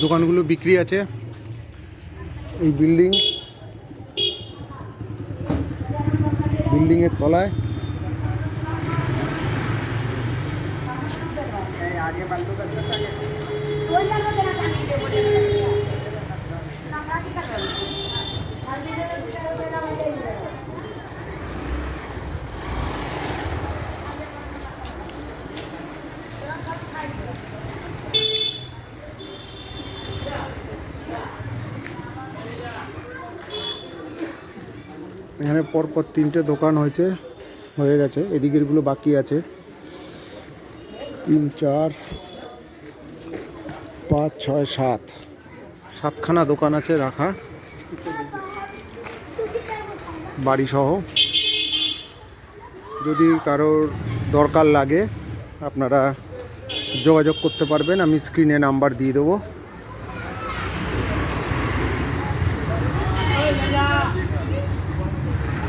দোকানগুলো বিক্রি আছে। এই বিল্ডিংয়ের তলায়। এখানে পরপর 3টে দোকান হয়ে গেছে, এদিকেরগুলো বাকি আছে। 3, 4, 5, 6, 7খানা দোকান আছে রাখা বাড়িসহ। যদি কারোর দরকার লাগে আপনারা যোগাযোগ করতে পারবেন, আমি স্ক্রিনে নাম্বার দিয়ে দেবো।